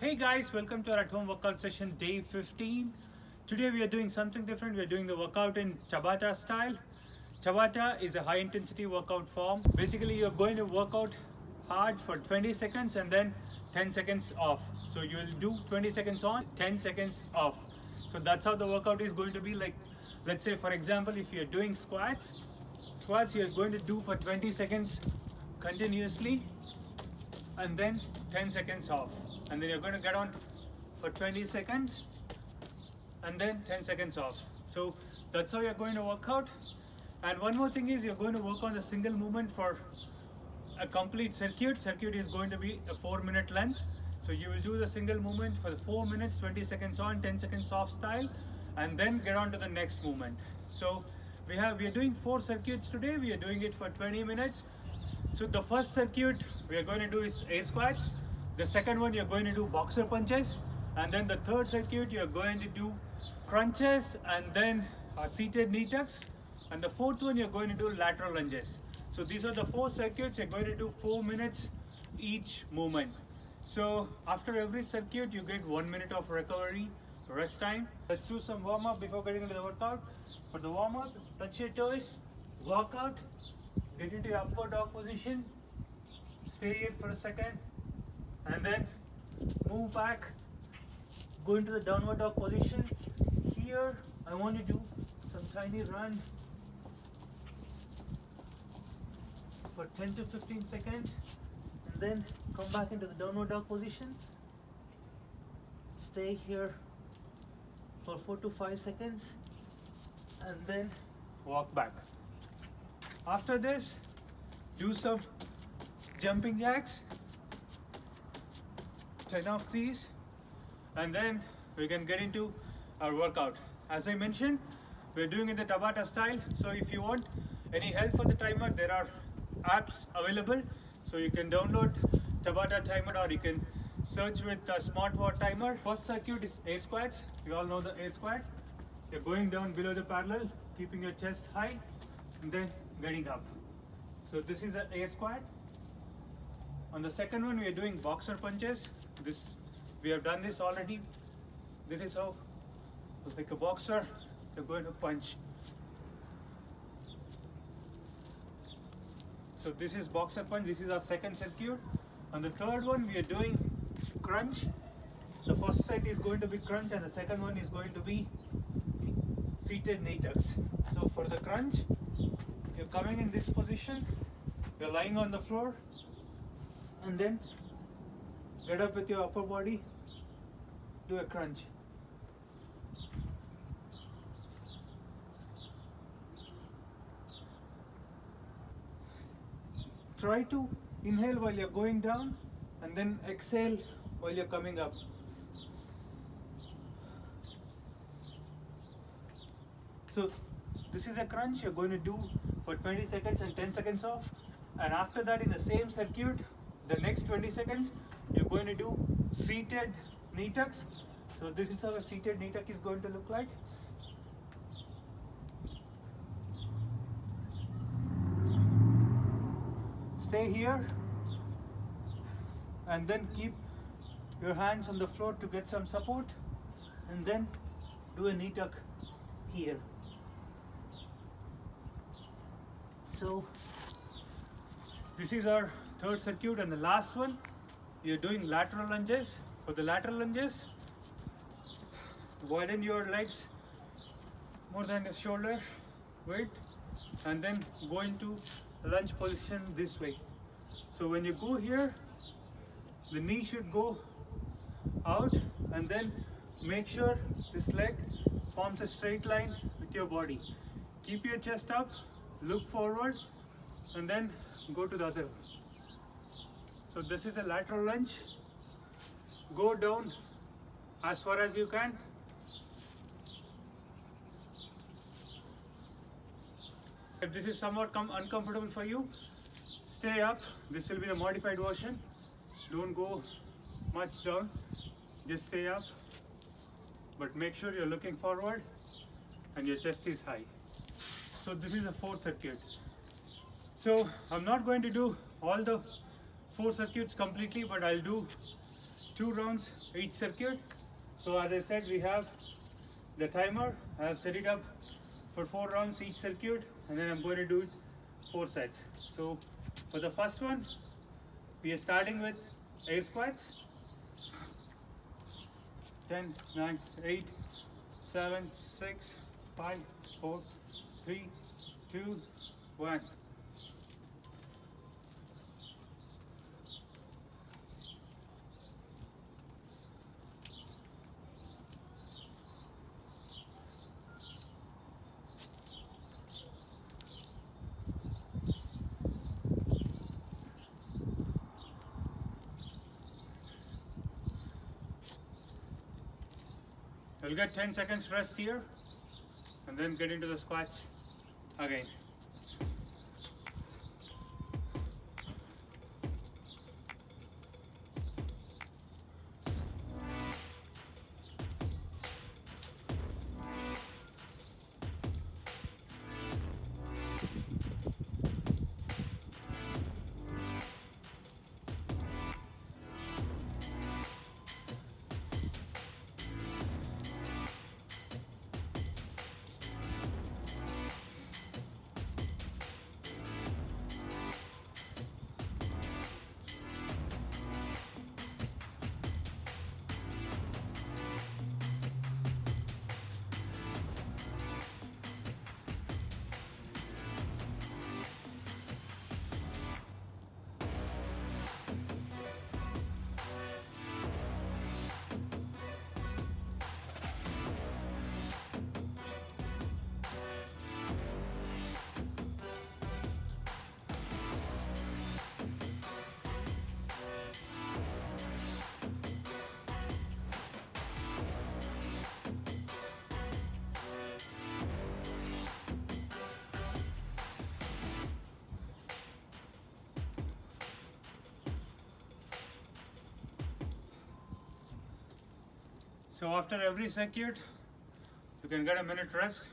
Hey guys, welcome to our at home workout session day 15. Today we are doing something different. We are doing the workout in Tabata style. Tabata is a high intensity workout form. Basically, you're going to work out hard for 20 seconds and then 10 seconds off. So you'll do 20 seconds on, 10 seconds off. So that's how the workout is going to be. Like, let's say for example, if you're doing squats you're going to do for 20 seconds continuously and then 10 seconds off, and then you're going to get on for 20 seconds and then 10 seconds off. So that's how you're going to work out. And one more thing is, you're going to work on the single movement for a complete circuit is going to be a 4-minute length. So you will do the single movement for the 4 minutes, 20 seconds on, 10 seconds off style, and then get on to the next movement. So we are doing 4 circuits today. We are doing it for 20 minutes. So the first circuit we are going to do is air squats. The second one you're going to do boxer punches, and then the third circuit you're going to do crunches and then seated knee tucks, and the fourth one you're going to do lateral lunges. So these are the 4 circuits. You're going to do 4 minutes each movement. So after every circuit you get 1 minute of recovery rest time. Let's do some warm up before getting into the workout. For the warm up, touch your toes, walk out, get into your upward dog position, stay here for a second, and then move back, go into the downward dog position. Here I want you to do some tiny run for 10 to 15 seconds, and then come back into the downward dog position, stay here for 4 to 5 seconds, and then walk back. After this, do some jumping jacks, 10 of these, and then we can get into our workout. As I mentioned, we're doing it the Tabata style. So if you want any help for the timer, there are apps available. So you can download Tabata timer, or you can search with SmartWatt timer. First circuit is air squats. You all know the air squat. You're going down below the parallel, keeping your chest high, and then getting up. So this is an air squat. On the second one, we are doing boxer punches. We have done this already. This is how, like a boxer, you're going to punch. So this is boxer punch. This is our second circuit. On the third one, we are doing crunch. The first set is going to be crunch, and the second one is going to be seated knee tucks. So for the crunch, you're coming in this position, you're lying on the floor, and then get up with your upper body, do a crunch. Try to inhale while you're going down, and then exhale while you're coming up. So this is a crunch you're going to do for 20 seconds and 10 seconds off. And after that, in the same circuit, the next 20 seconds, you're going to do seated knee tucks. So this is how a seated knee tuck is going to look like. Stay here and then keep your hands on the floor to get some support, and then do a knee tuck here. So this is our third circuit, and the last one, you're doing lateral lunges. For the lateral lunges, widen your legs more than the shoulder width, and then go into lunge position this way. So when you go here, the knee should go out, and then make sure this leg forms a straight line with your body. Keep your chest up, look forward, and then go to the other one. So this is a lateral lunge. Go down as far as you can. If this is somewhat uncomfortable for you, stay up. This will be the modified version. Don't go much down, just stay up, but make sure you're looking forward and your chest is high. So this is a 4th circuit. So I'm not going to do all the 4 circuits completely, but I'll do 2 rounds each circuit. So as I said, we have the timer. I have set it up for 4 rounds each circuit, and then I'm going to do it 4 sets. So for the first one, we are starting with air squats. 10, 9, 8, 7, 6, 5, 4, 3, 2, 1. We'll get 10 seconds rest here and then get into the squats again. So after every circuit, you can get a minute rest.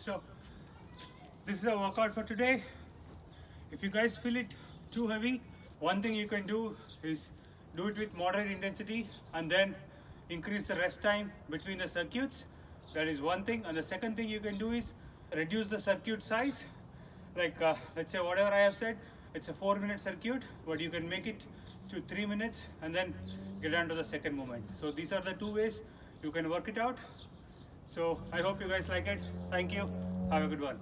So this is a workout for today. If you guys feel it too heavy, one thing you can do is do it with moderate intensity and then increase the rest time between the circuits. That is one thing. And the second thing you can do is reduce the circuit size. Like let's say whatever I have said, it's a 4-minute circuit, but you can make it to 3 minutes and then get on to the second movement. So these are the two ways you can work it out. So I hope you guys like it. Thank you. Have a good one.